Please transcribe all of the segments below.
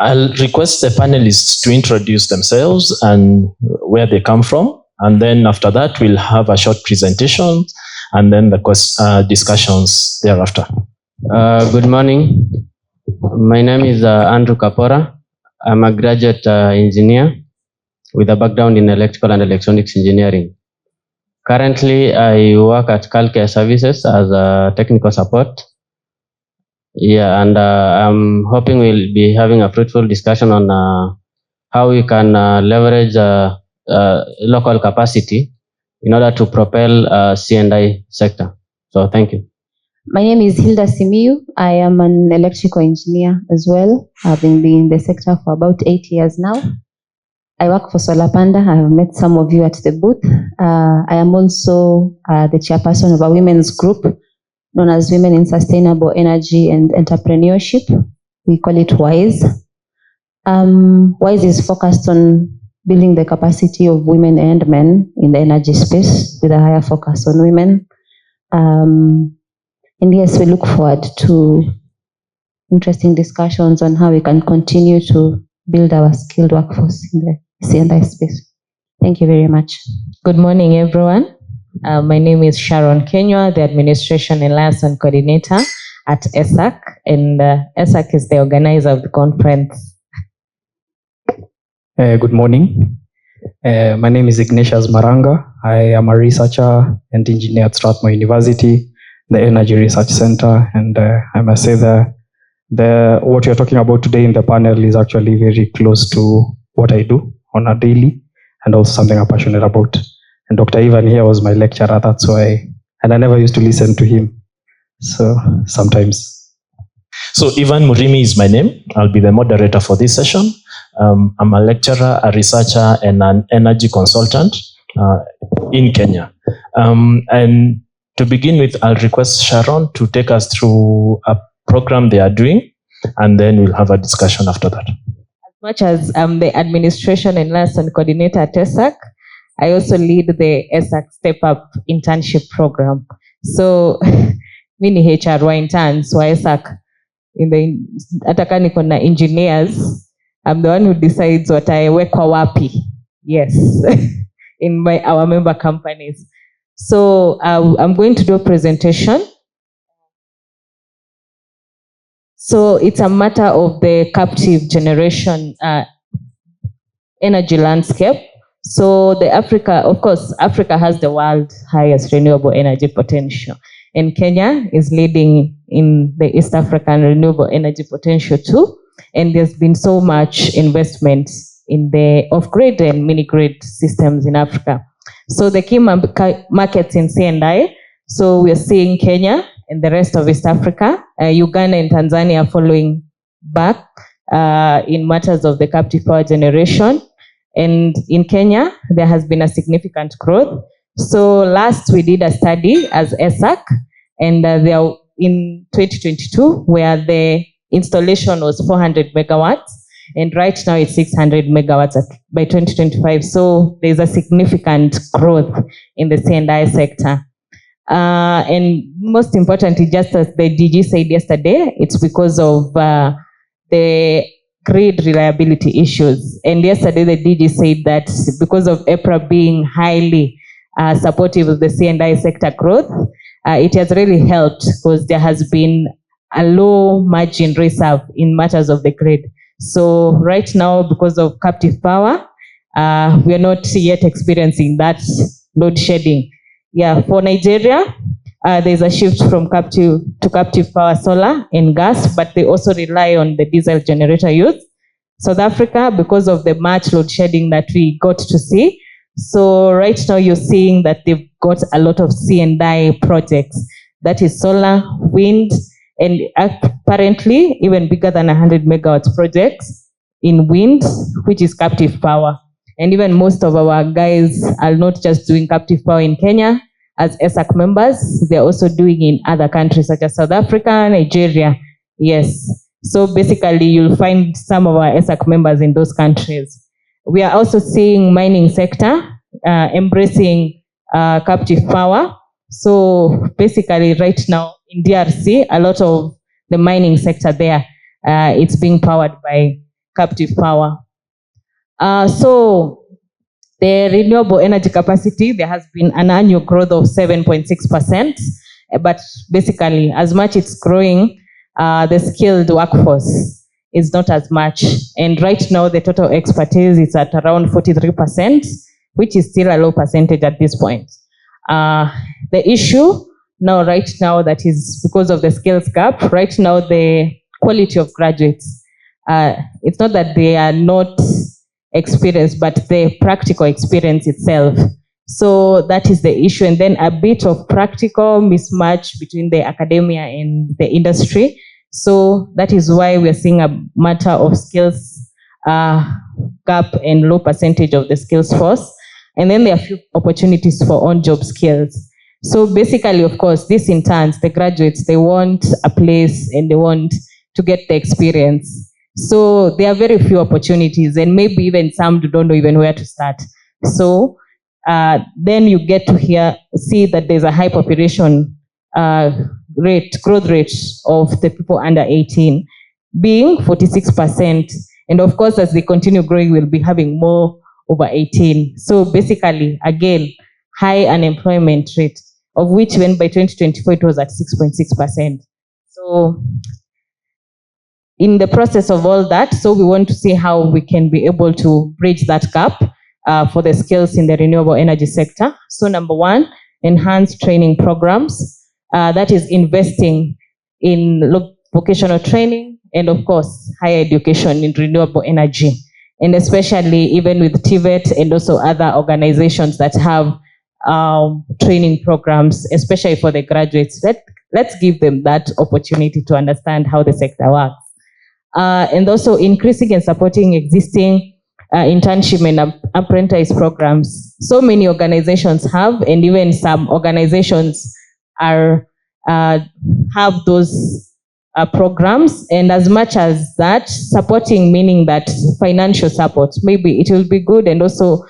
I'll request the panelists to introduce themselves and where they come from. And then after that, we'll have a short presentation and then the discussions thereafter. Good morning. My name is Andrew Kapora. I'm a graduate engineer with a background in electrical and electronics engineering. Currently, I work at Calcare Services as a technical support. Yeah, and I'm hoping we'll be having a fruitful discussion on how we can leverage local capacity in order to propel C&I sector. So thank you. My name is Hilda Simiyu. I am an electrical engineer as well. I've been in the sector for about 8 years now. I work for Solar Panda. I have met some of you at the booth. I am also the chairperson of a women's group known as Women in Sustainable Energy and Entrepreneurship. We call it WISE. WISE is focused on building the capacity of women and men in the energy space with a higher focus on women. And yes, we look forward to interesting discussions on how we can continue to build our skilled workforce in the C&I space. Thank you very much. Good morning, everyone. My name is Sharon Kinyua, the Administration and Liaison Coordinator at Esak, and Esak is the organizer of the conference. Good morning. My name is Ignatius Maranga. I am a researcher and engineer at Strathmore University, the Energy Research Center, and I must say that what you're talking about today in the panel is actually very close to what I do on a daily, and also something I'm passionate about. And Dr. Ivan here was my lecturer, that's why, and I never used to listen to him, so sometimes. So Ivan Murimi is my name. I'll be the moderator for this session. I'm a lecturer, a researcher, and an energy consultant in Kenya. And to begin with, I'll request Sharon to take us through a program they are doing, and then we'll have a discussion after that. As much as I'm the Administration and Liaison Coordinator at Esak, I also lead the Esak Step Up Internship Program. So, mini HR intern, so Esak, hata niko na engineers, I'm the one who decides what I work wapi. Yes, in our member companies. So I'm going to do a presentation. So it's a matter of the captive generation energy landscape. So of course, Africa has the world's highest renewable energy potential. And Kenya is leading in the East African renewable energy potential too. And there's been so much investment in the off-grid and mini-grid systems in Africa. So the key markets in C&I, so we're seeing Kenya and the rest of East Africa, Uganda and Tanzania following back in matters of the captive power generation. And in Kenya, there has been a significant growth. So last we did a study as Esak, and there in 2022, where the installation was 400 megawatts, and right now it's 600 megawatts by 2025. So there's a significant growth in the C&I sector. And most importantly, just as the DG said yesterday, it's because of the grid reliability issues. And yesterday the DG said that because of EPRA being highly supportive of the C&I sector growth, it has really helped because there has been a low margin reserve in matters of the grid. So right now, because of captive power, we are not yet experiencing that load shedding. Yeah, for Nigeria, there's a shift from captive to captive power solar and gas, but they also rely on the diesel generator use. South Africa, because of the much load shedding that we got to see, so right now you're seeing that they've got a lot of C&I projects. That is solar, wind, and apparently even bigger than 100 megawatts projects in wind, which is captive power. And even most of our guys are not just doing captive power in Kenya as ESAC members, they're also doing in other countries such as South Africa, Nigeria. Yes. So basically you'll find some of our ESAC members in those countries. We are also seeing mining sector embracing captive power. So basically right now in DRC, a lot of the mining sector there, it's being powered by captive power. So the renewable energy capacity, there has been an annual growth of 7.6%, but basically as much it's growing, the skilled workforce is not as much. And right now the total expertise is at around 43%, which is still a low percentage at this point. The issue right now that is because of the skills gap, right now the quality of graduates, it's not that they are not experienced, but the practical experience itself. So that is the issue. And then a bit of practical mismatch between the academia and the industry. So that is why we're seeing a matter of skills gap and low percentage of the skills force. And then there are few opportunities for on-job skills. So basically, of course, these interns, the graduates, they want a place and they want to get the experience. So there are very few opportunities, and maybe even some don't know even where to start. So then you get to see that there's a high population growth rate of the people under 18, being 46%. And of course, as they continue growing, we'll be having more over 18. So basically, again, high unemployment rate, of which when by 2024 it was at 6.6%. So in the process of all that, so we want to see how we can be able to bridge that gap for the skills in the renewable energy sector. So number one, enhanced training programs. That is investing in vocational training and of course, higher education in renewable energy. And especially even with TVET and also other organizations that have training programs, especially for the graduates. Let's give them that opportunity to understand how the sector works. And also increasing and supporting existing internship and apprentice programs. So many organizations have, and even some organizations have those programs. And as much as that, supporting, meaning that financial support, maybe it will be good, and also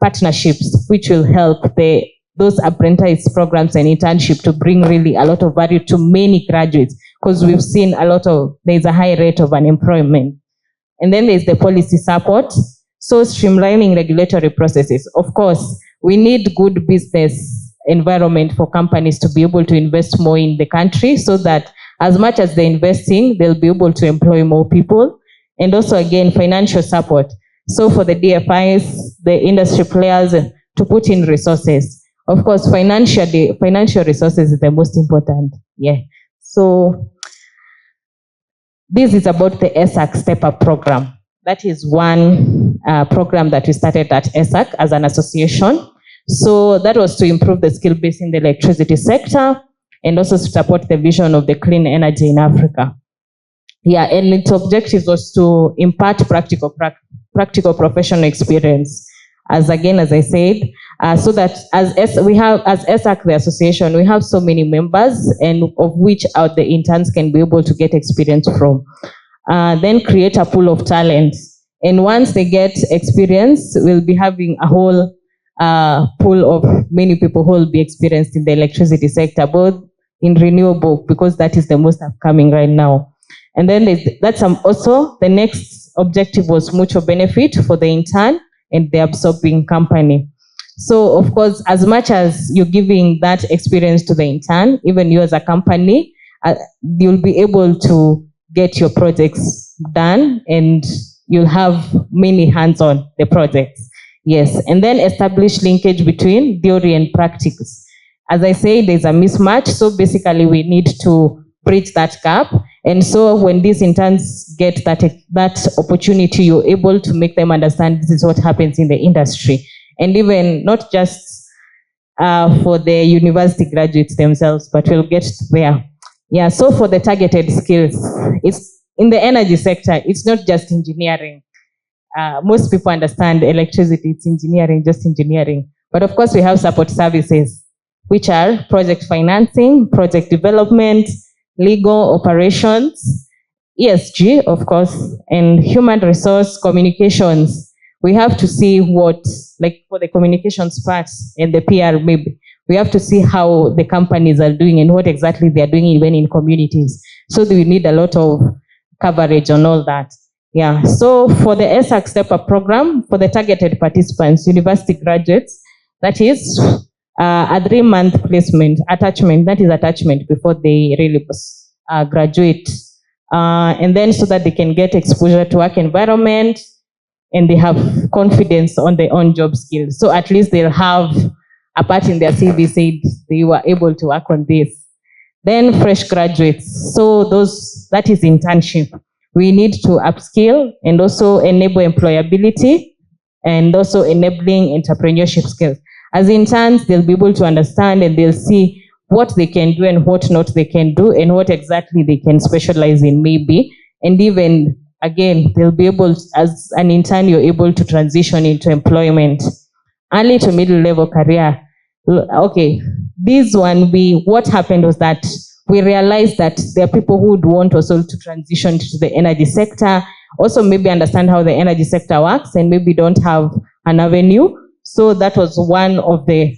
partnerships, which will help those apprentice programs and internship to bring really a lot of value to many graduates, because we've seen there's a high rate of unemployment. And then there's the policy support. So streamlining regulatory processes. Of course, we need good business environment for companies to be able to invest more in the country, so that as much as they're investing, they'll be able to employ more people. And also, again, financial support. So for the DFIs, the industry players, to put in resources. Of course, financial resources is the most important. Yeah. So this is about the Esak Step Up program. That is one program that we started at Esak as an association. So that was to improve the skill base in the electricity sector and also to support the vision of the clean energy in Africa. Yeah, and its objective was to impart practical professional experience. As I said, so that as Esak, the association, we have so many members, and of which the interns can be able to get experience from. Then create a pool of talents. And once they get experience, we'll be having a whole pool of many people who will be experienced in the electricity sector, both in renewable, because that is the most upcoming right now. And then also the next objective was mutual benefit for the intern and the absorbing company. So of course, as much as you're giving that experience to the intern, even you as a company, you'll be able to get your projects done, and you'll have many hands on the projects. Yes, and then establish linkage between theory and practice. As I say, there's a mismatch, so basically we need to bridge that gap. And so when these interns get that opportunity, you're able to make them understand this is what happens in the industry. And even not just for the university graduates themselves, but we'll get there. Yeah, so for the targeted skills, it's in the energy sector, it's not just engineering. Most people understand electricity, it's engineering, just engineering. But of course, we have support services, which are project financing, project development, legal operations, ESG, of course, and human resource communications. We have to see for the communications part and the PR, maybe, we have to see how the companies are doing and what exactly they are doing even in communities. So we need a lot of coverage on all that. Yeah, so for the Esak Step Up program, for the targeted participants, university graduates, that is a 3-month placement, attachment, that is attachment before they really graduate. And then so that they can get exposure to work environment and they have confidence on their own job skills. So at least they'll have a part in their CV said they were able to work on this. Then fresh graduates, so that is internship. We need to upskill and also enable employability and also enabling entrepreneurship skills. As interns, they'll be able to understand and they'll see what they can do and what not they can do and what exactly they can specialize in maybe. And even, again, they'll be able, as an intern, you're able to transition into employment. Early to middle level career. Okay, this one, what happened was that we realized that there are people who would want also to transition to the energy sector, also maybe understand how the energy sector works and maybe don't have an avenue. So that was one of the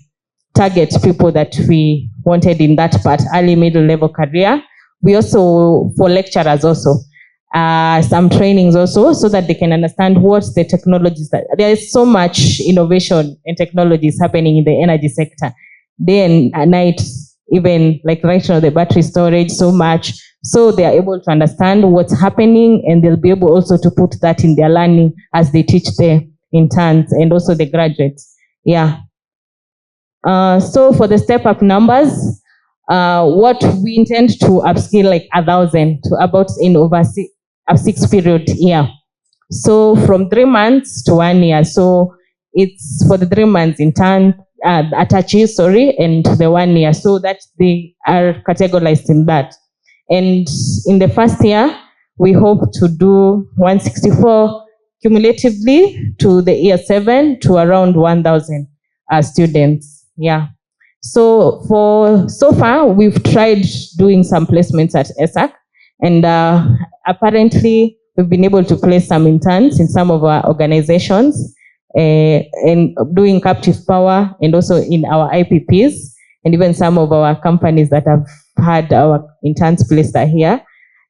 target people that we wanted in that part, early middle level career. We also, for lecturers also, some trainings also, so that they can understand what the technologies that there is so much innovation and technologies happening in the energy sector, day and night, even like right now the battery storage, so much. So they are able to understand what's happening and they'll be able also to put that in their learning as they teach the interns and also the graduates. Yeah. So for the step up numbers, what we intend to upskill like 1,000 to about in over a 6 period year. So from 3 months to 1 year. So it's for the 3 months intern, attaches, and the 1 year. So that they are categorized in that. And in the first year, we hope to do 164 cumulatively to the year 7 to around 1,000 students. Yeah. So so far, we've tried doing some placements at Esak, and apparently we've been able to place some interns in some of our organizations, and doing captive power, and also in our IPPs, and even some of our companies that have had our interns placed are here.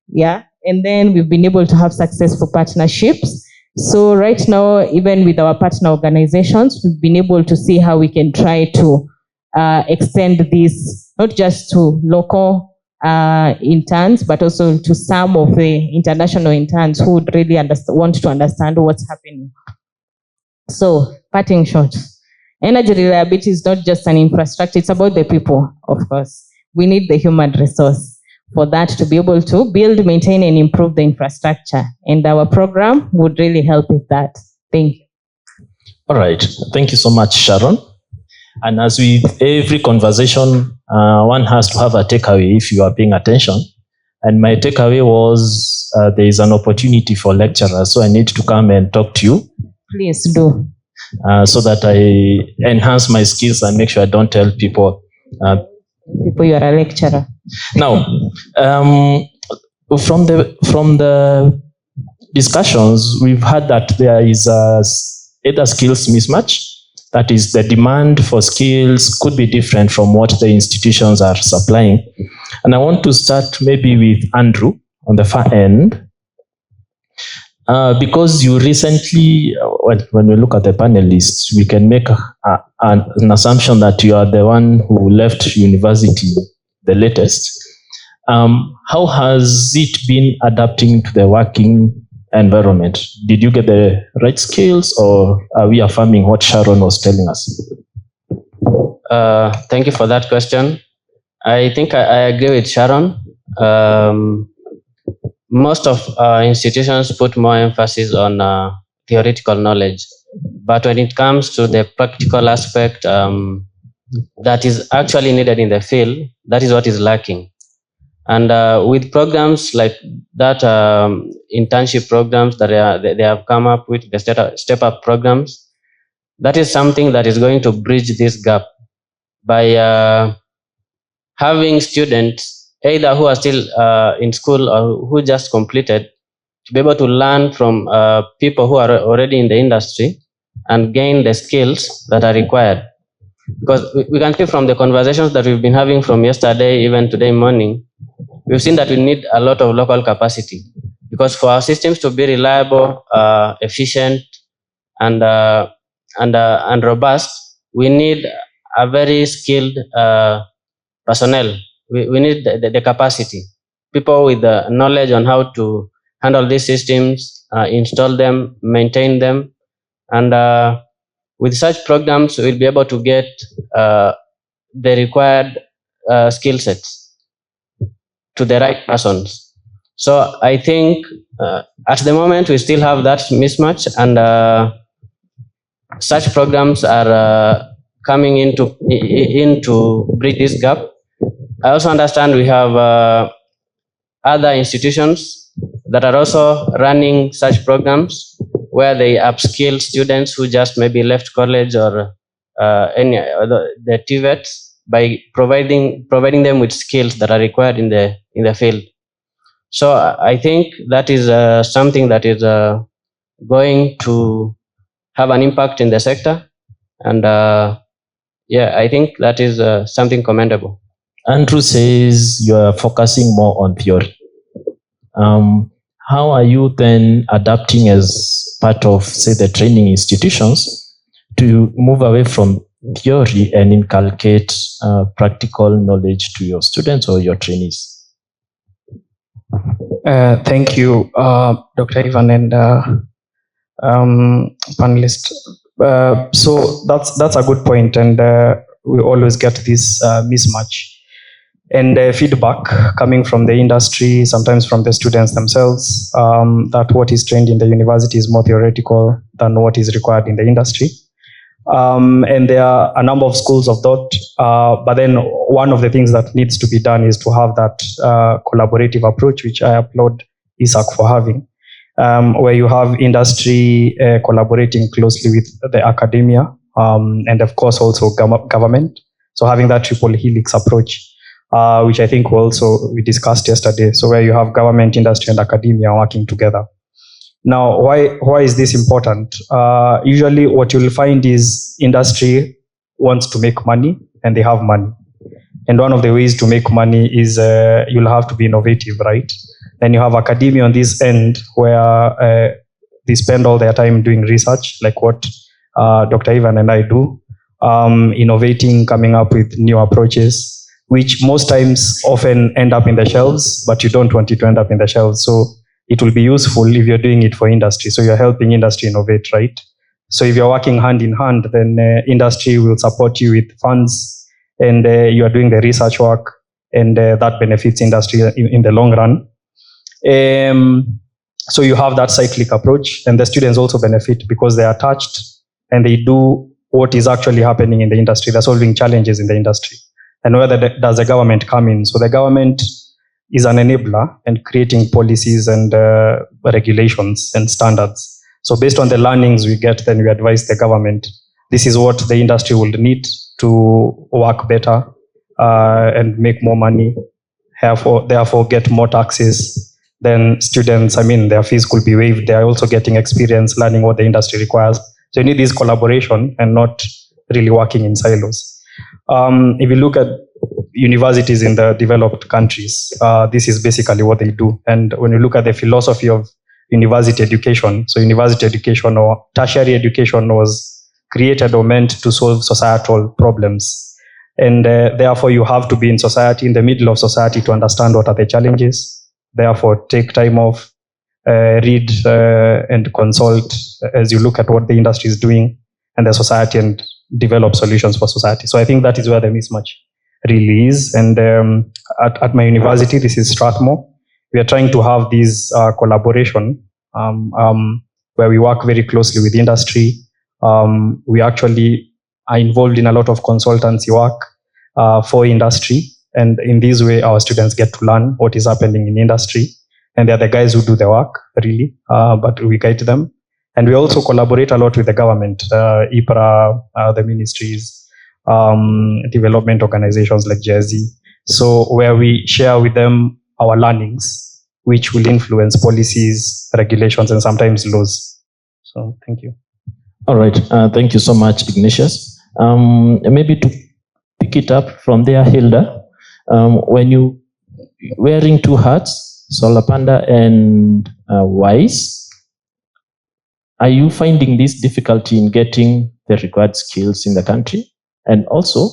Yeah, and then we've been able to have successful partnerships. So right now, even with our partner organizations, we've been able to see how we can try to extend this, not just to local interns, but also to some of the international interns who would really want to understand what's happening. So, parting shot, energy reliability is not just an infrastructure, it's about the people, of course. We need the human resource for that to be able to build, maintain, and improve the infrastructure. And our program would really help with that. Thank you. All right. Thank you so much, Sharon. And as with every conversation, one has to have a takeaway if you are paying attention. And my takeaway was there is an opportunity for lecturers, so I need to come and talk to you. Please do. So that I enhance my skills and make sure I don't tell people. You are a lecturer. Now, from the discussions, we've heard that there is either skills mismatch. That is, the demand for skills could be different from what the institutions are supplying. And I want to start maybe with Andrew on the far end. Because you recently, when we look at the panelists, we can make an assumption that you are the one who left university the latest. How has it been adapting to the working environment? Did you get the right skills, or are we affirming what Sharon was telling us? Thank you for that question. I think I agree with Sharon. Most of institutions put more emphasis on theoretical knowledge, but when it comes to the practical aspect that is actually needed in the field, that is what is lacking. And with programs like that, internship programs that they have come up with, the step-up programs, that is something that is going to bridge this gap by having students either who are still in school or who just completed to be able to learn from people who are already in the industry and gain the skills that are required. Because we can see from the conversations that we've been having from yesterday, even today morning, we've seen that we need a lot of local capacity. because for our systems to be reliable, efficient, and robust, we need a very skilled personnel. We need the capacity, people with the knowledge on how to handle these systems, install them, maintain them, and with such programs, we'll be able to get the required skill sets to the right persons. So I think at the moment we still have that mismatch, and such programs are coming into bridge this gap. I also understand we have other institutions that are also running such programs where they upskill students who just maybe left college or any other the TVETs by providing them with skills that are required in the field. So I think that is something that is going to have an impact in the sector, and I think that is something commendable. Andrew says you are focusing more on theory. How are you then adapting as part of, say, the training institutions to move away from theory and inculcate practical knowledge to your students or your trainees? Thank you, Dr. Ivan and panelists. So that's a good point, and we always get this mismatch and feedback coming from the industry, sometimes from the students themselves, that what is trained in the university is more theoretical than what is required in the industry. And there are a number of schools of thought, but then one of the things that needs to be done is to have that collaborative approach, which I applaud Esak for having, where you have industry collaborating closely with the academia, and of course also government. So having that triple helix approach, which I think we discussed yesterday. So where you have government, industry, and academia working together. Now, why is this important? Usually what you'll find is industry wants to make money and they have money. And one of the ways to make money is you'll have to be innovative, right? Then you have academia on this end where they spend all their time doing research, like what Dr. Ivan and I do, innovating, coming up with new approaches, which most times often end up in the shelves, but you don't want it to end up in the shelves. So it will be useful if you're doing it for industry. So you're helping industry innovate, right? So if you're working hand in hand, then industry will support you with funds, and you are doing the research work, and that benefits industry in the long run. So you have that cyclic approach, and the students also benefit because they are touched and they do what is actually happening in the industry. They're solving challenges in the industry. And where does the government come in? So the government is an enabler and creating policies and regulations and standards. So based on the learnings we get, then we advise the government, this is what the industry will need to work better and make more money, therefore get more taxes. Then students, their fees could be waived. They are also getting experience learning what the industry requires. So you need this collaboration and not really working in silos. If you look at universities in the developed countries, this is basically what they do. And when you look at the philosophy of university education, so university education or tertiary education was created or meant to solve societal problems. And therefore you have to be in society, in the middle of society, to understand what are the challenges. Therefore take time off, read and consult as you look at what the industry is doing and the society, and develop solutions for society. So I think that is where the mismatch really is. And at my university, this is Strathmore, we are trying to have this collaboration where we work very closely with industry. We actually are involved in a lot of consultancy work for industry. And in this way, our students get to learn what is happening in industry. And they're the guys who do the work, really, but we guide them. And we also collaborate a lot with the government, IPRA, the ministries, development organizations like JSE. So where we share with them our learnings, which will influence policies, regulations, and sometimes laws. So thank you. All right. Thank you so much, Ignatius. Maybe to pick it up from there, Hilda, when you wearing two hats, Solar Panda and WISE, are you finding this difficulty in getting the required skills in the country? And also,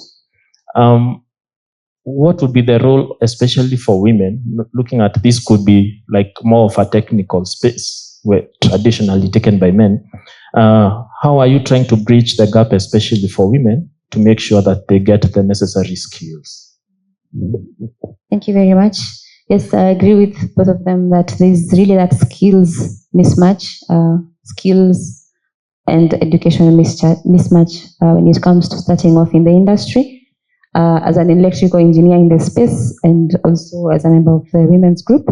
what would be the role, especially for women? Looking at this could be like more of a technical space, where traditionally taken by men. How are you trying to bridge the gap, especially for women, to make sure that they get the necessary skills? Thank you very much. Yes, I agree with both of them that there's really that skills mismatch, skills and educational mismatch when it comes to starting off in the industry. As an electrical engineer in the space and also as a member of the women's group.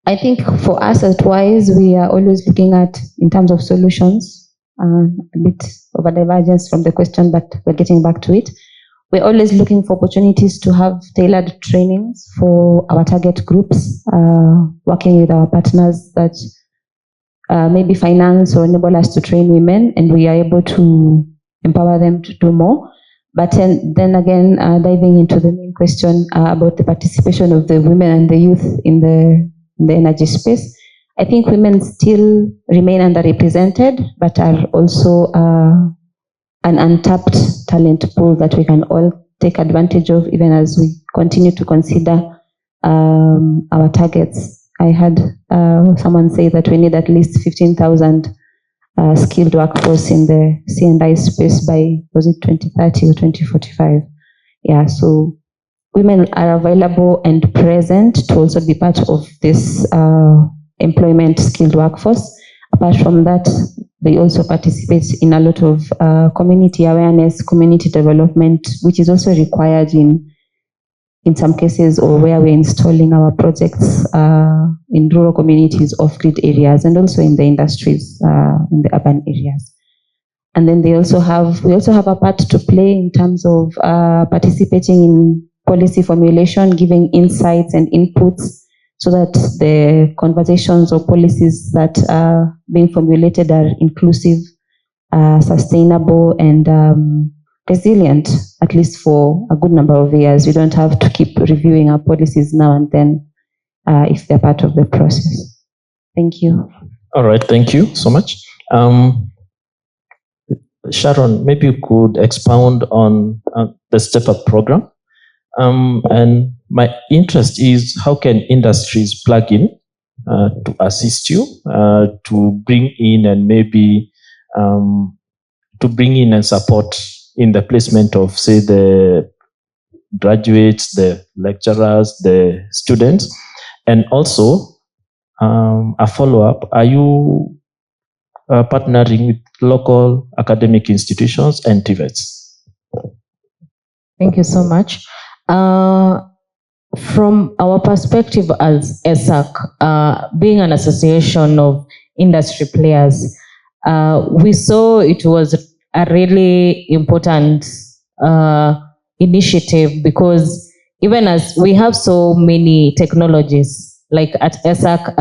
I think for us at WISE, we are always looking at, in terms of solutions, a bit of a divergence from the question, but we're getting back to it. We're always looking for opportunities to have tailored trainings for our target groups, working with our partners that maybe finance or enable us to train women, and we are able to empower them to do more. But then again, diving into the main question about the participation of the women and the youth in the energy space, I think women still remain underrepresented, but are also an untapped talent pool that we can all take advantage of, even as we continue to consider our targets. I had someone say that we need at least 15,000 skilled workforce in the C&I space by, was it 2030 or 2045? Yeah, so women are available and present to also be part of this employment skilled workforce. Apart from that, they also participate in a lot of community awareness, community development, which is also required in some cases, or where we're installing our projects in rural communities, off-grid areas, and also in the industries, in the urban areas. And then we also have a part to play in terms of participating in policy formulation, giving insights and inputs, so that the conversations or policies that are being formulated are inclusive, sustainable, and resilient, at least for a good number of years. We don't have to keep reviewing our policies now and then if they're part of the process. Thank you. All right, thank you so much. Sharon, maybe you could expound on the Step Up program. And my interest is, how can industries plug in to assist you to bring in and maybe to bring in and support in the placement of, say, the graduates, the lecturers, the students, and also a follow-up. Are you partnering with local academic institutions and TVETs? Thank you so much. From our perspective as Esak, being an association of industry players, we saw it was a really important initiative, because even as we have so many technologies, like at Esak,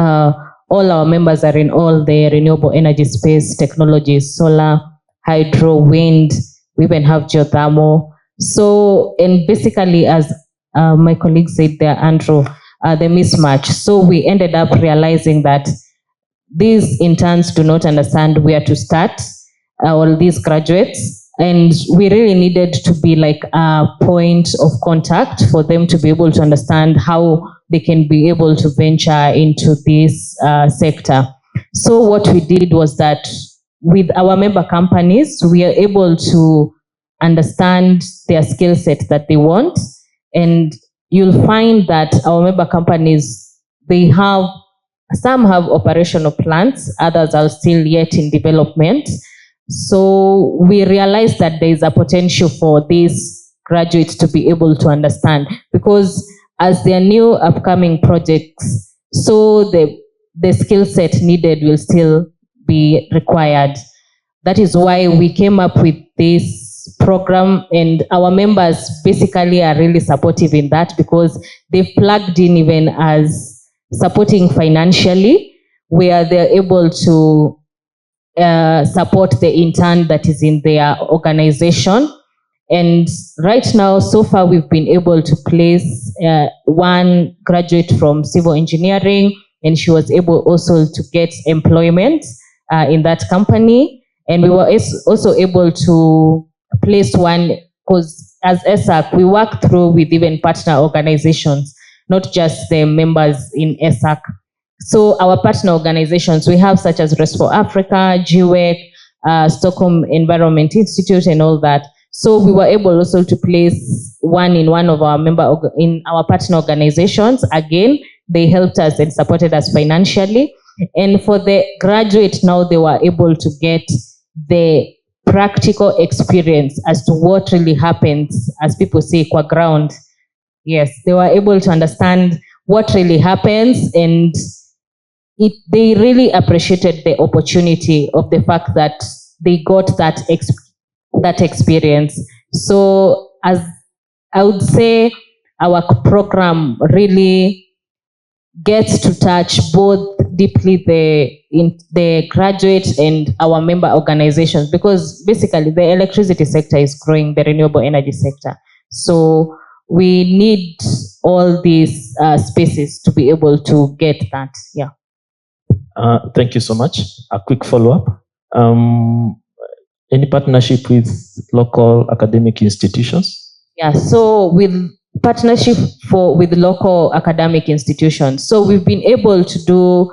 all our members are in all the renewable energy space technologies, solar, hydro, wind, we even have geothermal. So, and basically, as my colleague said there, Andrew, the mismatch. So we ended up realizing that these interns do not understand where to start, all these graduates, and we really needed to be like a point of contact for them to be able to understand how they can be able to venture into this sector. So what we did was that with our member companies, we are able to understand their skill set that they want, and you'll find that our member companies, some have operational plans, others are still yet in development. So we realized that there is a potential for these graduates to be able to understand, because as their new upcoming projects, so the skill set needed will still be required. That is why we came up with this program, and our members basically are really supportive in that, because they've plugged in even as supporting financially, where they're able to support the intern that is in their organization. And right now, so far, we've been able to place one graduate from civil engineering, and she was able also to get employment in that company. And we were also able to place one, because as Esak, we work through with even partner organizations, not just the members in Esak. So our partner organizations, we have such as Rest for Africa, GWEC, Stockholm Environment Institute, and all that. So we were able also to place one in one of our in our partner organizations. Again, they helped us and supported us financially. And for the graduate now, they were able to get the practical experience as to what really happens, as people say, qua ground. Yes, they were able to understand what really happens, and they really appreciated the opportunity of the fact that they got that experience. So as I would say, our program really gets to touch both deeply the graduate and our member organizations, because basically the electricity sector is growing, the renewable energy sector. So we need all these spaces to be able to get that. Yeah. Thank you so much. A quick follow-up. Any partnership with local academic institutions? Yeah, so with partnership with local academic institutions. So we've been able to do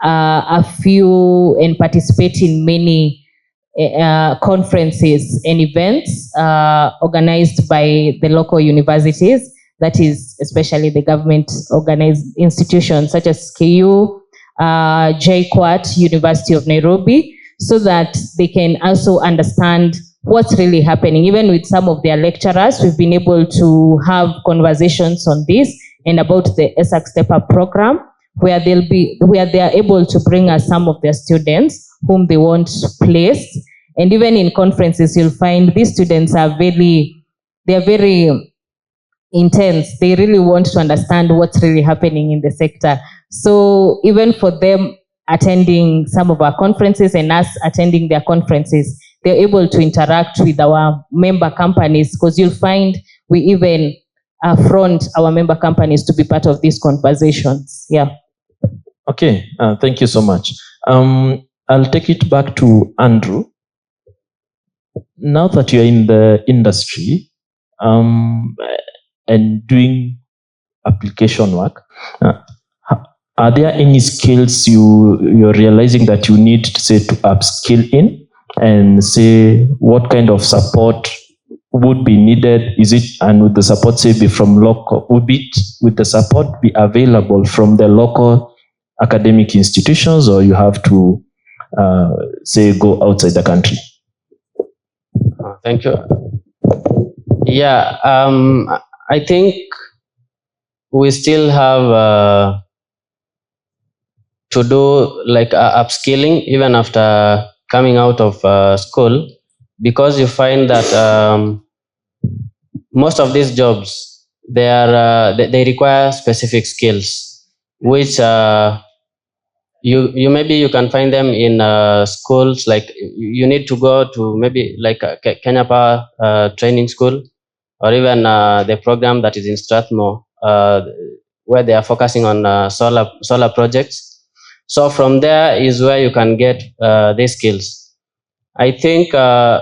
a few and participate in many conferences and events organized by the local universities, that is especially the government organized institutions such as KU, JKUAT, University of Nairobi, so that they can also understand what's really happening. Even with some of their lecturers, we've been able to have conversations on this and about the Esak Step Up program, where they are able to bring us some of their students whom they want placed. And even in conferences, you'll find these students are very intense. They really want to understand what's really happening in the sector. So even for them attending some of our conferences and us attending their conferences, they're able to interact with our member companies, because you'll find we even front our member companies to be part of these conversations. Yeah. Okay, thank you so much. I'll take it back to Andrew. Now that you're in the industry and doing application work, are there any skills you're realizing that you need to say to upskill in, and say what kind of support would be needed? Is it, and would the support say be from local, would the support be available from the local academic institutions, or you have to say go outside the country? Thank you. Yeah, I think we still have to do like upskilling even after coming out of school, because you find that most of these jobs, they require specific skills, which you maybe you can find them in schools. Like you need to go to maybe like Kenya Power training school, or even the program that is in Strathmore, where they are focusing on solar projects. So from there is where you can get these skills. I think there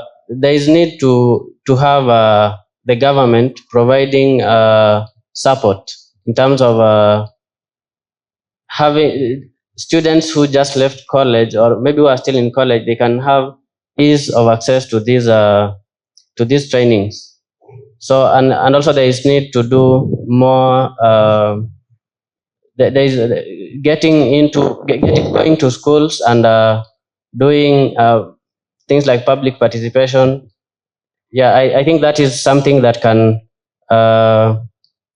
is need to have the government providing support in terms of having students who just left college, or maybe who are still in college, they can have ease of access to these trainings. So and also there is need to do more. There is going to schools and doing things like public participation. Yeah, I think that is something that can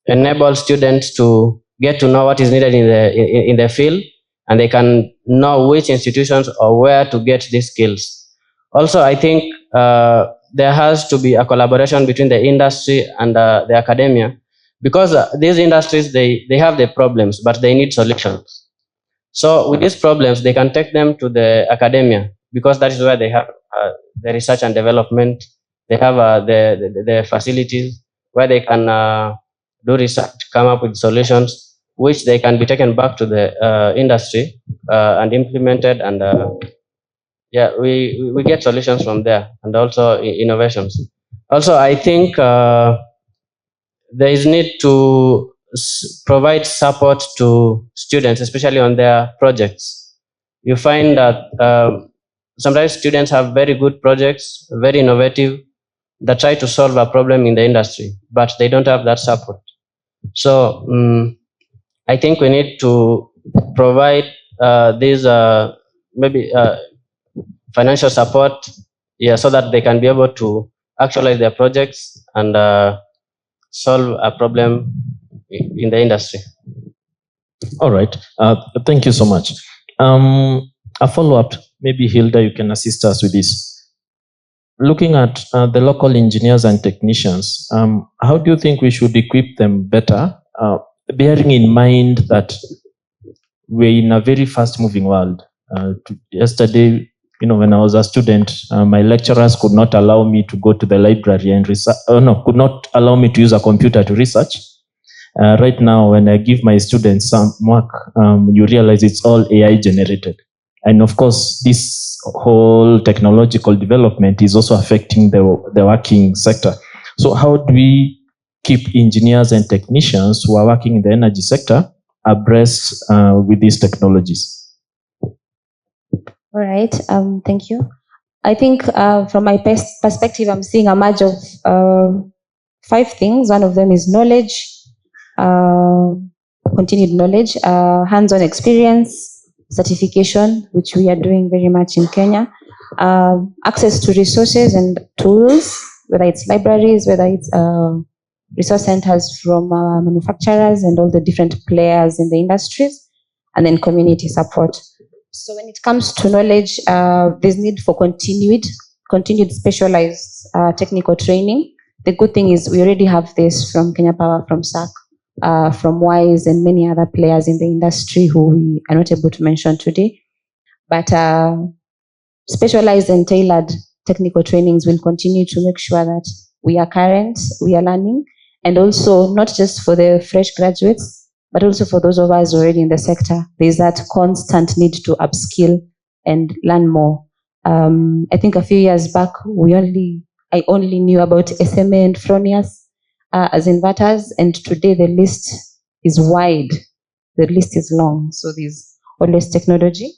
enable students to get to know what is needed in the field, and they can know which institutions or where to get these skills. Also, I think there has to be a collaboration between the industry and the academia, because these industries, they have the problems, but they need solutions. So with these problems, they can take them to the academia, because that is where they have the research and development They have the facilities where they can do research, come up with solutions, which they can be taken back to the industry and implemented. And yeah, we get solutions from there, and also innovations. Also, I think there is need to provide support to students, especially on their projects. You find that sometimes students have very good projects, very innovative, that try to solve a problem in the industry, but they don't have that support. So I think we need to provide these maybe financial support, yeah, so that they can be able to actualize their projects and solve a problem in the industry. All right. Thank you so much. A follow-up, maybe Hilda, you can assist us with this. Looking at the local engineers and technicians, how do you think we should equip them better, bearing in mind that we're in a very fast-moving world? Yesterday, when I was a student, my lecturers could not allow me to go to the library and research. Could not allow me to use a computer to research. Right now, when I give my students some work, you realize it's all AI generated. And of course, this whole technological development is also affecting the working sector. So how do we keep engineers and technicians who are working in the energy sector abreast with these technologies? All right, thank you. I think from my perspective, I'm seeing a merge of 5 things. One of them is knowledge, continued knowledge, hands-on experience, certification, which we are doing very much in Kenya, access to resources and tools, whether it's libraries, whether it's resource centers from manufacturers and all the different players in the industries, and then community support. So when it comes to knowledge, there's need for continued specialized technical training. The good thing is we already have this from Kenya Power, from SAC, from WISE, and many other players in the industry who we are not able to mention today. But specialized and tailored technical trainings will continue to make sure that we are current, we are learning, and also not just for the fresh graduates, but also for those of us already in the sector. There's that constant need to upskill and learn more. I think a few years back, I only knew about SMA and Fronius as inverters, and today the list is wide. The list is long, so there's always technology.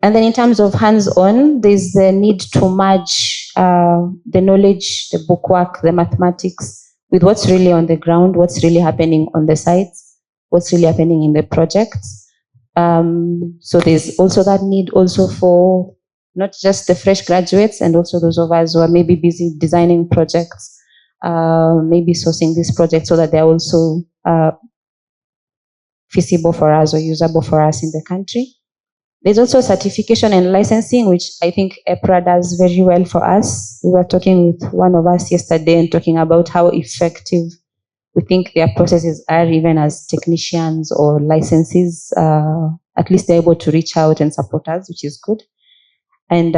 And then in terms of hands-on, there's the need to merge the knowledge, the bookwork, the mathematics with what's really on the ground, what's really happening on the sites, what's really happening in the projects. So there's also that need also for not just the fresh graduates and also those of us who are maybe busy designing projects, maybe sourcing these projects so that they're also feasible for us or usable for us in the country. There's also certification and licensing, which I think EPRA does very well for us. We were talking with one of us yesterday and talking about how effective we think their processes are, even as technicians or licensees. At least they're able to reach out and support us, which is good. And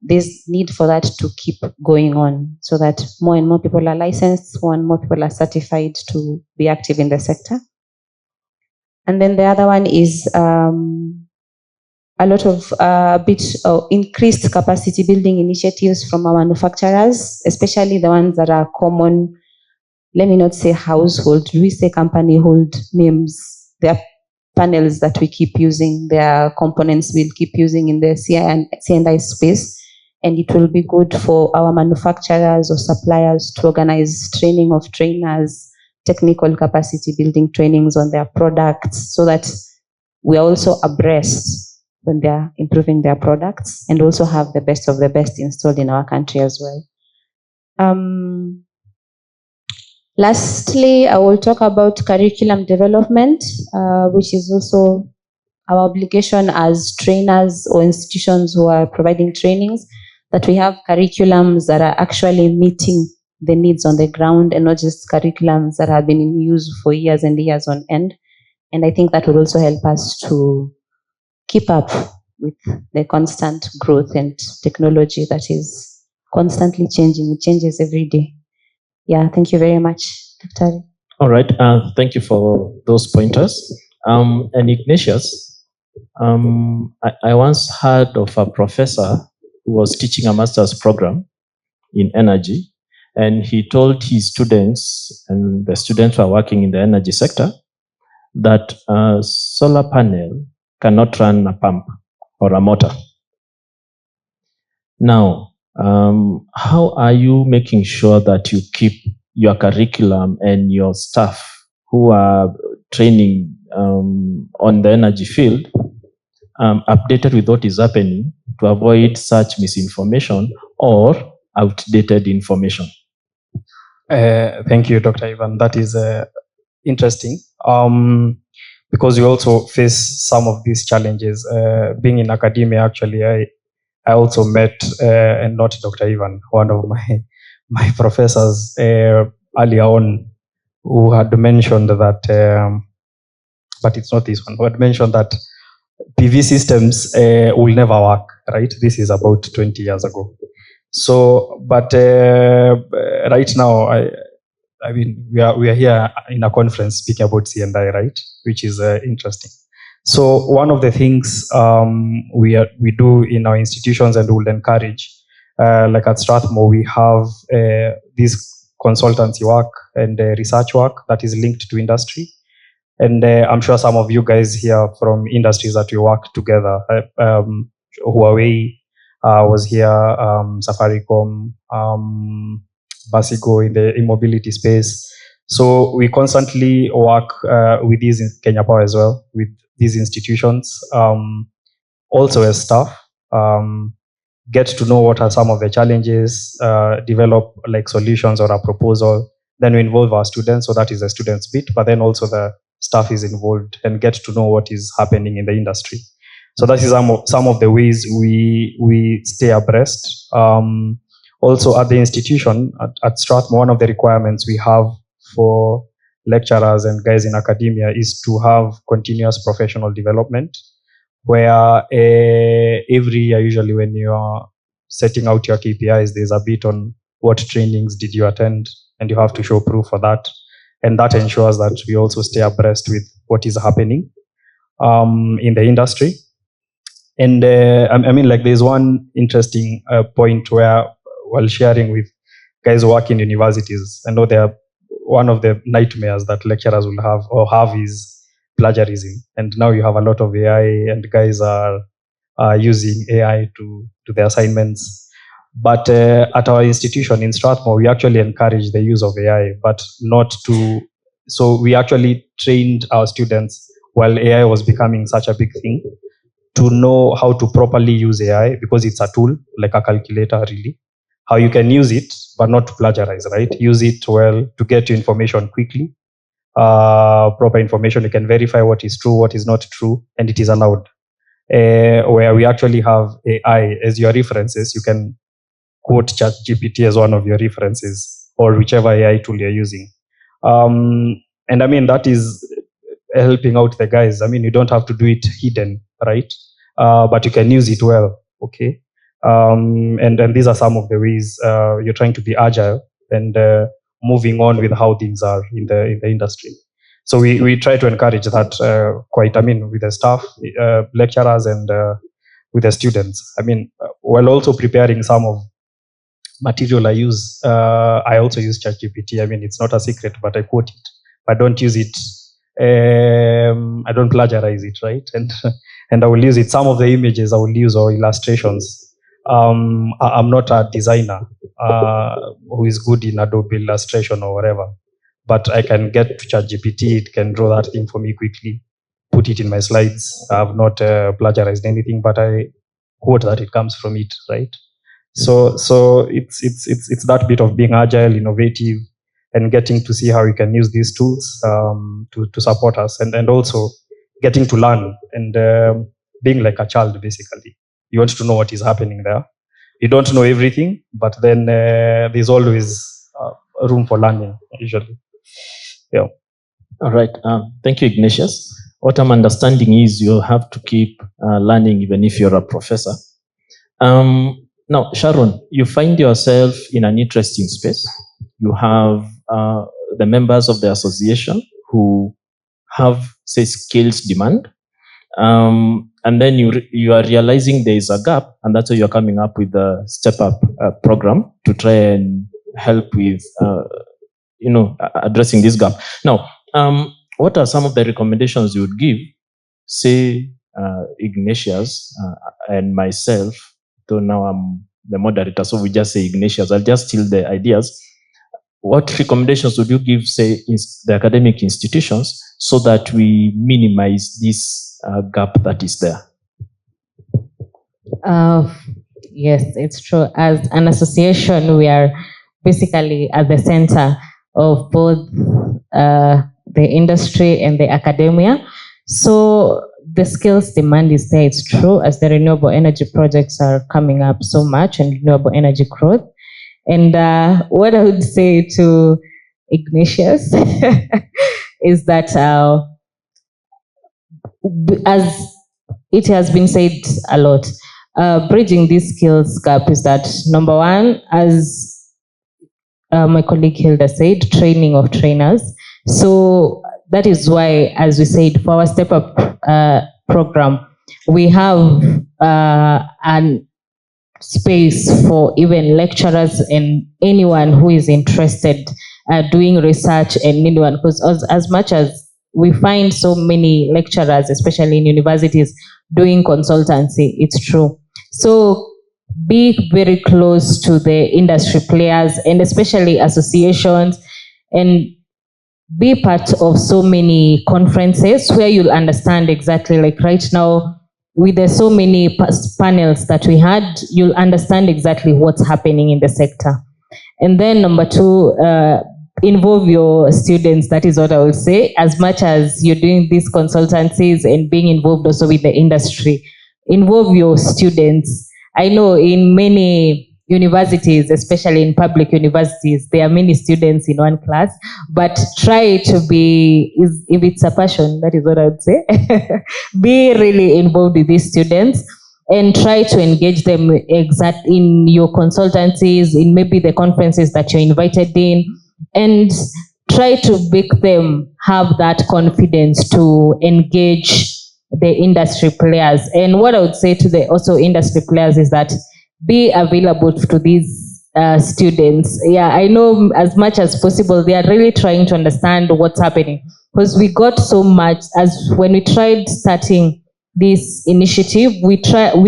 there's need for that to keep going on so that more and more people are licensed, more and more people are certified to be active in the sector. And then the other one is a lot of increased capacity building initiatives from our manufacturers, especially the ones that are common. Let me not say household, we say company-hold names. There are panels that we keep using, there are components we'll keep using in the C&I space, and it will be good for our manufacturers or suppliers to organize training of trainers, technical capacity building trainings on their products, so that we are also abreast when they are improving their products, and also have the best of the best installed in our country as well. Lastly, I will talk about curriculum development, which is also our obligation as trainers or institutions who are providing trainings, that we have curriculums that are actually meeting the needs on the ground and not just curriculums that have been in use for years and years on end. And I think that will also help us to keep up with the constant growth and technology that is constantly changing. It changes every day. Yeah, thank you very much, Dr. All right. Thank you for those pointers. And Ignatius, I once heard of a professor who was teaching a master's program in energy, and he told his students, and the students were working in the energy sector, that a solar panel cannot run a pump or a motor. Now, how are you making sure that you keep your curriculum and your staff who are training on the energy field updated with what is happening to avoid such misinformation or outdated information? Thank you, Dr. Ivan. That is interesting because you also face some of these challenges. Being in academia, actually, I also met, and not Dr. Ivan, one of my professors earlier on, who had mentioned that, but it's not this one, who had mentioned that PV systems will never work, right? This is about 20 years ago. So, but right now, I mean, we are here in a conference speaking about C&I, right? Which is interesting. So one of the things we do in our institutions and will encourage, like at Strathmore, we have this consultancy work and research work that is linked to industry. And I'm sure some of you guys here from industries that we work together, Huawei was here, Safaricom, Basigo in the e-mobility space. So we constantly work with these in Kenya Power as well, with these institutions, also as staff, get to know what are some of the challenges, develop like solutions or a proposal. Then we involve our students, so that is the students' bit, but then also the staff is involved and get to know what is happening in the industry. So that is some of the ways we stay abreast. Also at the institution, at Strathmore, one of the requirements we have for lecturers and guys in academia is to have continuous professional development, where every year, usually when you are setting out your KPIs, there's a bit on what trainings did you attend, and you have to show proof for that. And that ensures that we also stay abreast with what is happening in the industry. And I mean, like, there's one interesting point where, while sharing with guys who work in universities, I know one of the nightmares that lecturers will have is plagiarism. And now you have a lot of AI, and guys are using AI to do their assignments. But at our institution in Strathmore, we actually encourage the use of AI, but not to. So we actually trained our students while AI was becoming such a big thing, to know how to properly use AI, because it's a tool, like a calculator, really. How you can use it, but not to plagiarize, right? Use it well to get your information quickly. Proper information, you can verify what is true, what is not true, and it is allowed. Where we actually have AI as your references, you can quote ChatGPT as one of your references, or whichever AI tool you're using. And I mean, that is helping out the guys. I mean, you don't have to do it hidden, right? But you can use it well, okay? And these are some of the ways you're trying to be agile and moving on with how things are in the industry. So we try to encourage that quite, I mean, with the staff, lecturers, and with the students. I mean, while also preparing some of material I use, I also use ChatGPT. I mean, it's not a secret, but I quote it. I don't use it. I don't plagiarize it, right? And I will use it. Some of the images I will use, or illustrations. I'm not a designer who is good in Adobe Illustration or whatever, but I can get to ChatGPT. It can draw that thing for me quickly, put it in my slides. I have not plagiarized anything, but I quote that it comes from it, right? So it's that bit of being agile, innovative, and getting to see how we can use these tools to support us, and also getting to learn and being like a child, basically. You want to know what is happening there. You don't know everything, but then there's always room for learning, usually. Yeah. All right. Thank you, Ignatius. What I'm understanding is you have to keep learning even if you're a professor. Now, Sharon, you find yourself in an interesting space. You have the members of the association who have, say, skills demand. And then you are realizing there is a gap, and that's why you're coming up with the Step Up program to try and help with, addressing this gap. Now, what are some of the recommendations you would give, say, Ignatius and myself, though now I'm the moderator, so we just say Ignatius, I'll just steal the ideas. What recommendations would you give, say, in the academic institutions so that we minimize this gap that is there? Yes, it's true. As an association, we are basically at the center of both the industry and the academia. So the skills demand is there, it's true, as the renewable energy projects are coming up so much and renewable energy growth. And what I would say to Ignatius is that as it has been said a lot, bridging this skills gap is that, number one, as my colleague Hilda said, training of trainers. So that is why, as we said, for our Step Up program, we have an space for even lecturers and anyone who is interested doing research, and anyone, because as much as we find so many lecturers, especially in universities, doing consultancy, it's true. So be very close to the industry players and especially associations, and be part of so many conferences where you'll understand exactly, like right now, with the so many panels that we had, you'll understand exactly what's happening in the sector. And then number two, involve your students. That is what I would say. As much as you're doing these consultancies and being involved also with the industry, involve your students. I know in many universities, especially in public universities, there are many students in one class, but try to be, if it's a passion, that is what I would say, be really involved with these students and try to engage them in your consultancies, in maybe the conferences that you're invited in, and try to make them have that confidence to engage the industry players. And what I would say to the also industry players is that be available to these students. Yeah, I know as much as possible, they are really trying to understand what's happening, because we got so much, as when we tried starting this initiative, we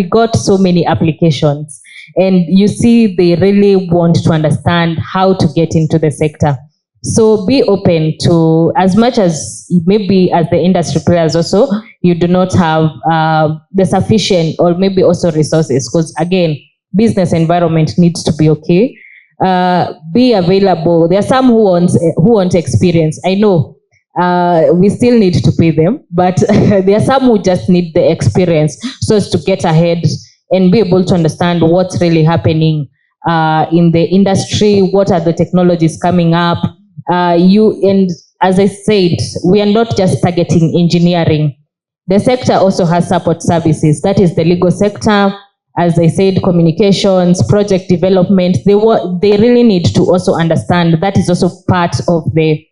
got so many applications, and you see they really want to understand how to get into the sector. So be open to, as much as maybe as the industry players also, you do not have the sufficient or maybe also resources, because again, business environment needs to be okay. Be available. There are some who want experience. I know we still need to pay them, but there are some who just need the experience so as to get ahead and be able to understand what's really happening in the industry, what are the technologies coming up. And as I said, we are not just targeting engineering. The sector also has support services. That is the legal sector. As I said, communications, project development, they really need to also understand that is also part of the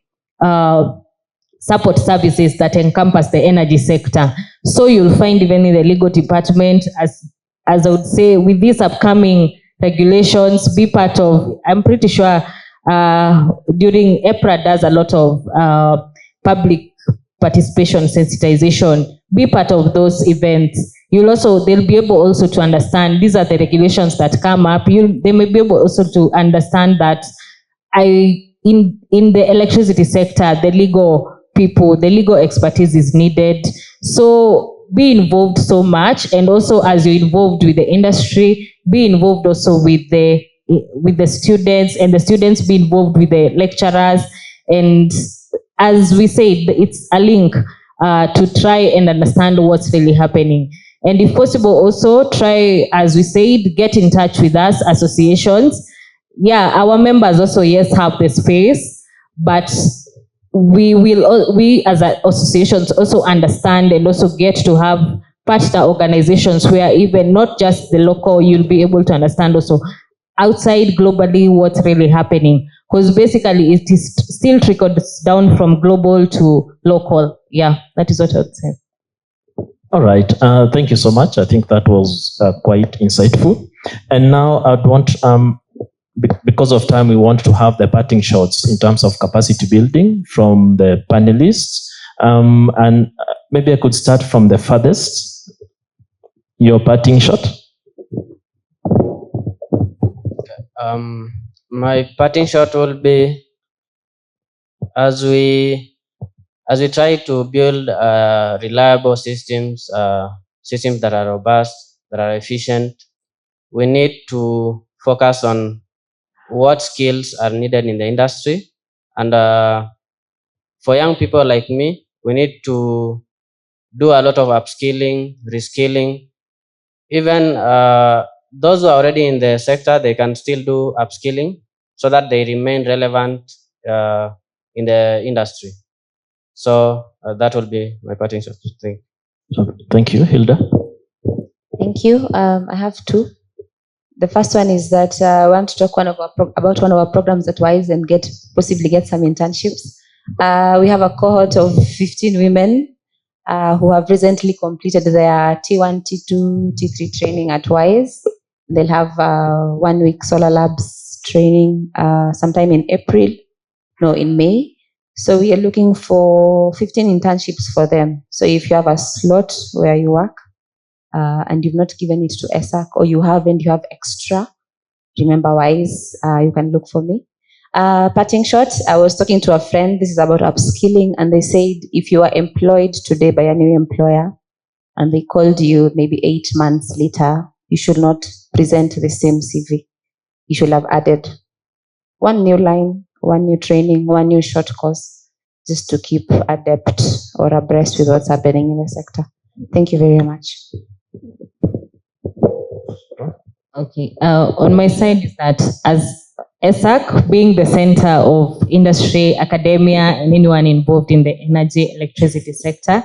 support services that encompass the energy sector. So you'll find even in the legal department, as I would say, with these upcoming regulations, be part of, I'm pretty sure during EPRA does a lot of public participation sensitization, be part of those events. They'll be able also to understand these are the regulations that come up. They may be able also to understand that in the electricity sector, the legal people, the legal expertise is needed. So be involved so much, and also as you're involved with the industry, be involved also with the students, and the students be involved with the lecturers. And as we said, it's a link to try and understand what's really happening. And if possible, also try, as we said, get in touch with us, associations. Yeah, our members also, yes, have the space, but we as associations also understand and also get to have partner organizations where even not just the local, you'll be able to understand also outside globally what's really happening. Because basically it is still trickles down from global to local. Yeah, that is what I would say. All right. Thank you so much. I think that was quite insightful. And now I'd want, because of time, we want to have the parting shots in terms of capacity building from the panelists. And maybe I could start from the farthest. Your parting shot. My parting shot will be, as we try to build reliable systems, systems that are robust, that are efficient, we need to focus on what skills are needed in the industry. And for young people like me, we need to do a lot of upskilling, reskilling. Even those who are already in the sector, they can still do upskilling so that they remain relevant in the industry. So that will be my parting shot. Thank you, Hilda. Thank you. I have two. The first one is that I want to talk about one of our programs at WISE and possibly get some internships. We have a cohort of 15 women who have recently completed their T1, T2, T3 training at WISE. They'll have 1 week Solar Labs training sometime in May. So we are looking for 15 internships for them. So if you have a slot where you work and you've not given it to Esak, or you have extra, remember WISE, you can look for me. Parting shot, I was talking to a friend, this is about upskilling, and they said if you are employed today by a new employer and they called you maybe 8 months later, you should not present the same CV. You should have added 1 new line, 1 new training, 1 new short course, just to keep adept or abreast with what's happening in the sector. Thank you very much. Okay, on my side is that as Esak, being the center of industry, academia, and anyone involved in the energy electricity sector,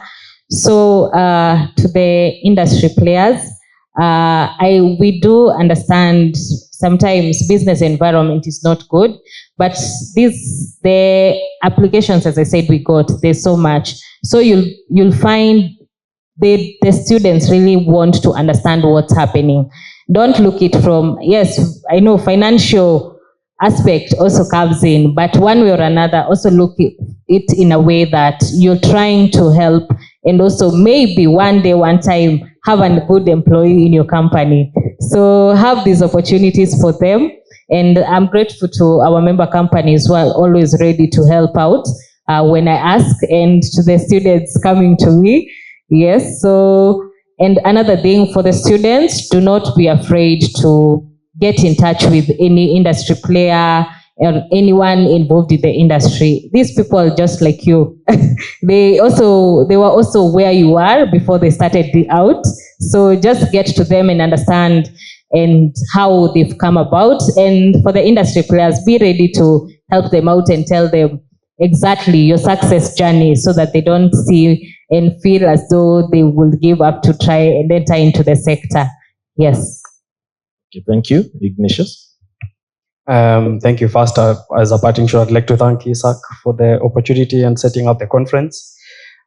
so to the industry players, we do understand sometimes business environment is not good, but the applications, as I said, we got, there's so much. So you'll find the students really want to understand what's happening. Don't look it from, yes, I know financial aspect also comes in, but one way or another, also look it in a way that you're trying to help, and also maybe one day, one time, have a good employee in your company. So have these opportunities for them. And I'm grateful to our member companies who are always ready to help out when I ask, and to the students coming to me. Yes, so, and another thing for the students, do not be afraid to get in touch with any industry player or anyone involved in the industry. These people just like you. They were also where you are before they started out. So just get to them and understand and how they've come about. And for the industry players, be ready to help them out and tell them exactly your success journey, so that they don't see and feel as though they will give up to try and enter into the sector. Yes. Okay, thank you, Ignatius. Thank you. First, as a parting shot, I'd like to thank Isak for the opportunity and setting up the conference.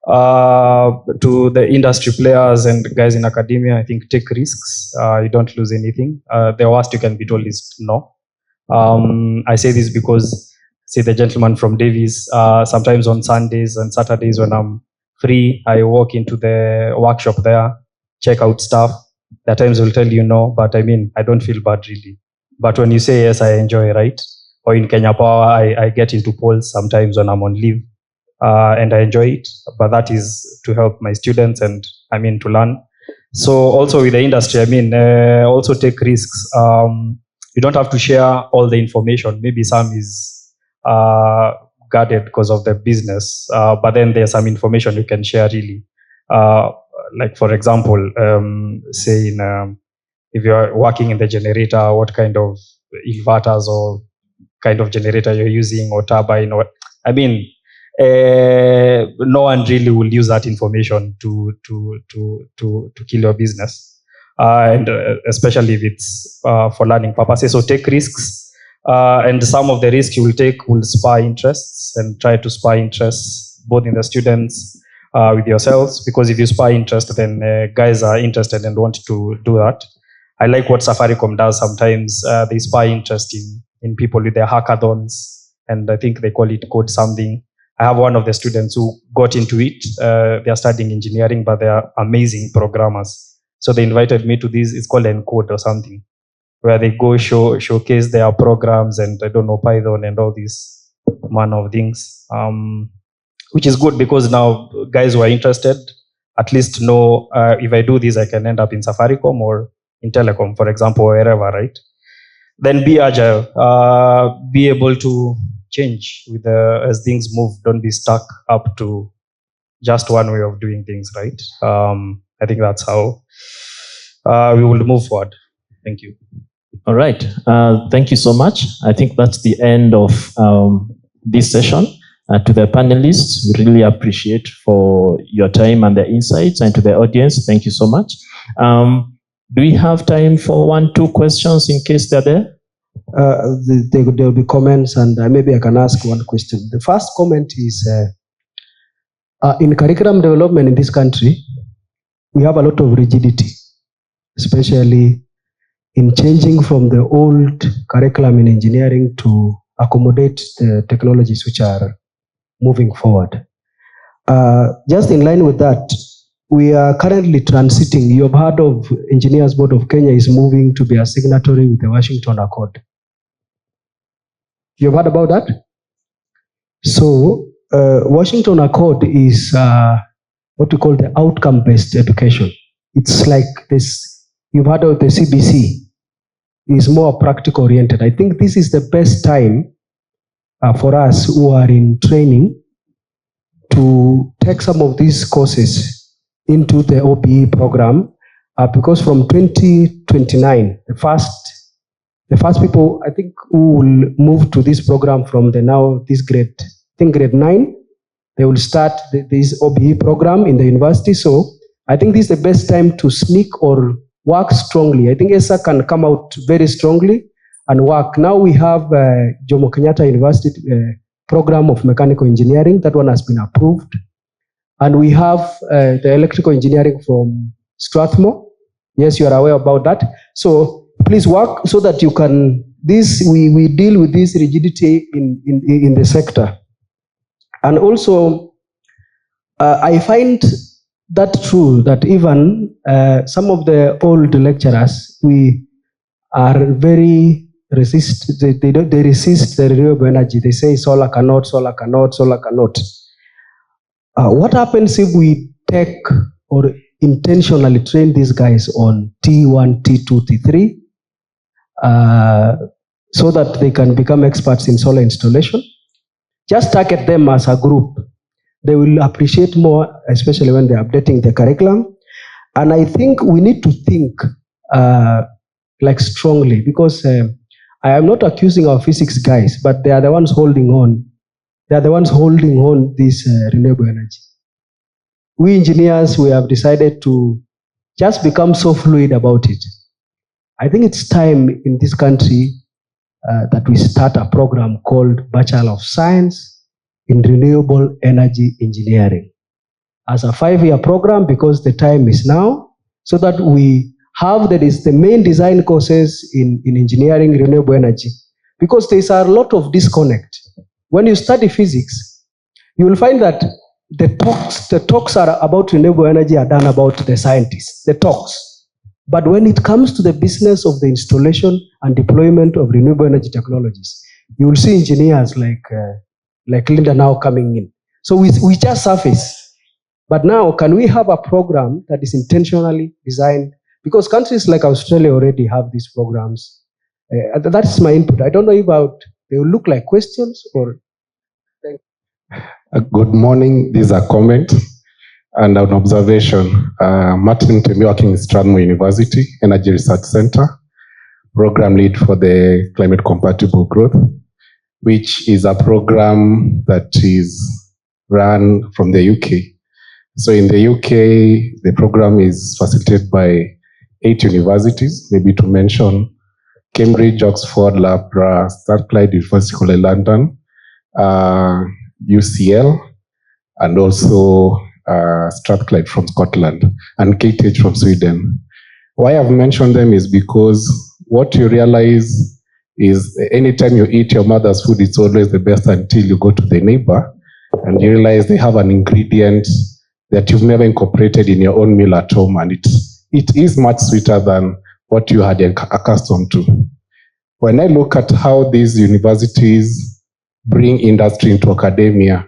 To the industry players and guys in academia, I think take risks. You don't lose anything. The worst you can be told is no. I say this because, see, the gentleman from Davies, sometimes on Sundays and Saturdays when I'm free, I walk into the workshop there, check out stuff. At times will tell you no, but I mean, I don't feel bad really. But when you say yes, I enjoy, right? Or in Kenya Power, I get into polls sometimes when I'm on leave, and I enjoy it. But that is to help my students and I mean to learn. So also with the industry, I mean, also take risks. You don't have to share all the information. Maybe some is guarded because of the business, but then there's some information you can share really. Like for example, say if you're working in the generator, what kind of inverters or kind of generator you're using, or turbine, or I mean, no one really will use that information to kill your business, and especially if it's for learning purposes. So take risks, and some of the risks you will take will spur interests, and try to spur interests both in the students, with yourselves, because if you spur interest, then guys are interested and want to do that. I like what Safaricom does sometimes. They spur interest in people with their hackathons, and I think they call it code something. I have one of the students who got into it. They are studying engineering, but they are amazing programmers. So they invited me to this, it's called Encode or something, where they go showcase their programs and I don't know, Python and all these manner of things. Which is good because now guys who are interested at least know, if I do this, I can end up in Safaricom or in telecom, for example, or wherever, right? Then be agile, be able to change with as things move. Don't be stuck up to just one way of doing things, right? I think that's how we will move forward. Thank you. All right. Thank you so much. I think that's the end of this session. To the panelists, we really appreciate for your time and the insights, and to the audience, thank you so much. Do we have time for 1-2 questions in case they're there? There will be comments, and maybe I can ask one question. The first comment is, in curriculum development in this country, we have a lot of rigidity, especially in changing from the old curriculum in engineering to accommodate the technologies which are moving forward. Just in line with that, we are currently transiting. You have heard of Engineers Board of Kenya is moving to be a signatory with the Washington Accord. You have heard about that? So, Washington Accord is what we call the outcome-based education. It's like this, you've heard of the CBC, is more practical-oriented. I think this is the best time for us who are in training to take some of these courses into the OBE program, because from 2029, the first people I think who will move to this program from this grade, I think grade 9, they will start this OBE program in the university. So I think this is the best time to sneak or work strongly. I think Esak can come out very strongly and work. Now we have Jomo Kenyatta University program of mechanical engineering. That one has been approved. And we have the electrical engineering from Strathmore. Yes, you are aware about that. So please work so that you can, we deal with this rigidity in the sector. And also, I find that true that even some of the old lecturers, we are very resist. They resist the renewable energy. They say solar cannot, solar cannot, solar cannot. What happens if we take or intentionally train these guys on T1, T2, T3, so that they can become experts in solar installation? Just target them as a group. They will appreciate more, especially when they're updating the curriculum. And I think we need to think like strongly, because I am not accusing our physics guys, but they are the ones holding on. They are the ones holding on this renewable energy. We engineers, we have decided to just become so fluid about it. I think it's time in this country that we start a program called Bachelor of Science in Renewable Energy Engineering as a 5-year program, because the time is now, so that we have the main design courses in engineering renewable energy, because there's a lot of disconnect. When you study physics, you will find that the talks are about renewable energy are done about the scientists, the talks. But when it comes to the business of the installation and deployment of renewable energy technologies, you will see engineers like Linda now coming in. So we just surface. But now, can we have a program that is intentionally designed? Because countries like Australia already have these programs. That's my input. I don't know about, they will look like questions or... Good morning. This is a comment and an observation. Martin Tembi, working in Strathmore University, Energy Research Center, program lead for the Climate Compatible Growth, which is a program that is run from the UK. So in the UK, the program is facilitated by 8 universities, maybe to mention Cambridge, Oxford, Loughborough, Strathclyde University College London, UCL, and also Strathclyde from Scotland, and KTH from Sweden. Why I've mentioned them is because what you realize is anytime you eat your mother's food, it's always the best until you go to the neighbor and you realize they have an ingredient that you've never incorporated in your own meal at home, and it is much sweeter than what you had accustomed to. When I look at how these universities bring industry into academia,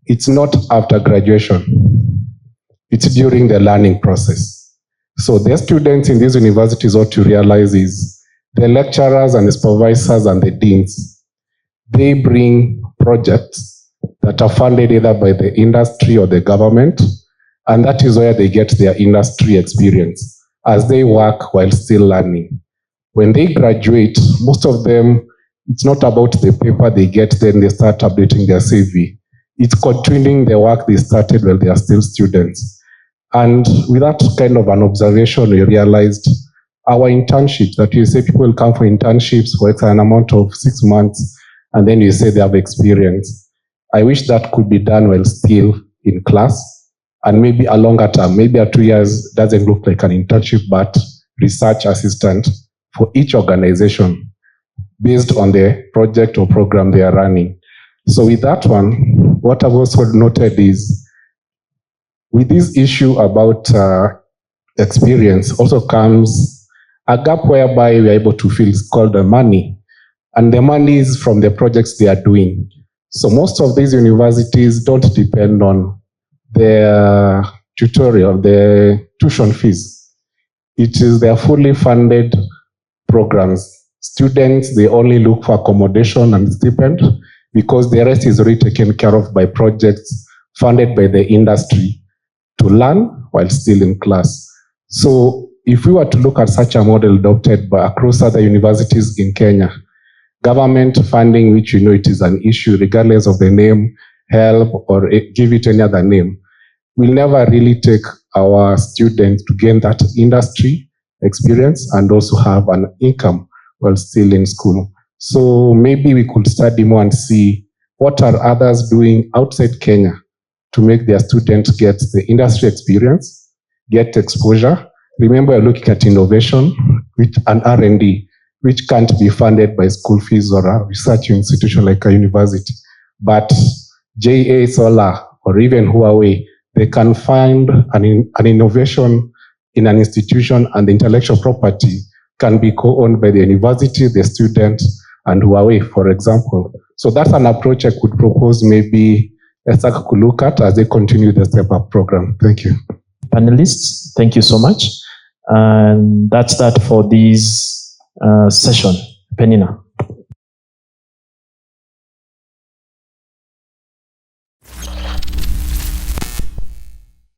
it's not after graduation, it's during the learning process. So the students in these universities, what you realize is the lecturers and the supervisors and the deans, they bring projects that are funded either by the industry or the government, and that is where they get their industry experience as they work while still learning. When they graduate, most of them, it's not about the paper they get, then they start updating their CV. It's continuing the work they started while they are still students. And with that kind of an observation, we realized our internships, that you say people will come for internships for an amount of 6 months, and then you say they have experience. I wish that could be done while still in class, and maybe a longer term, maybe a 2 years doesn't look like an internship, but research assistant for each organization based on the project or program they are running. So with that one, what I've also noted is with this issue about experience also comes a gap whereby we are able to fill, it's called the money. And the money is from the projects they are doing. So most of these universities don't depend on their tutorial, the tuition fees. It is their fully funded programs. Students, they only look for accommodation and stipend because the rest is already taken care of by projects funded by the industry to learn while still in class. So if we were to look at such a model adopted by across other universities in Kenya, government funding, which you know it is an issue regardless of the name, help, or give it any other name, will never really take our students to gain that industry experience and also have an income while still in school. So maybe we could study more and see what are others doing outside Kenya to make their students get the industry experience, get exposure. Remember, you're looking at innovation with an R&D, which can't be funded by school fees or a research institution like a university. But JA, Solar, or even Huawei, they can find an innovation in an institution, and the intellectual property can be co-owned by the university, the student, and Huawei, for example. So that's an approach I could propose maybe Esak could look at as they continue the Step Up program. Thank you. Panelists, thank you so much. And that's that for this session. Penina.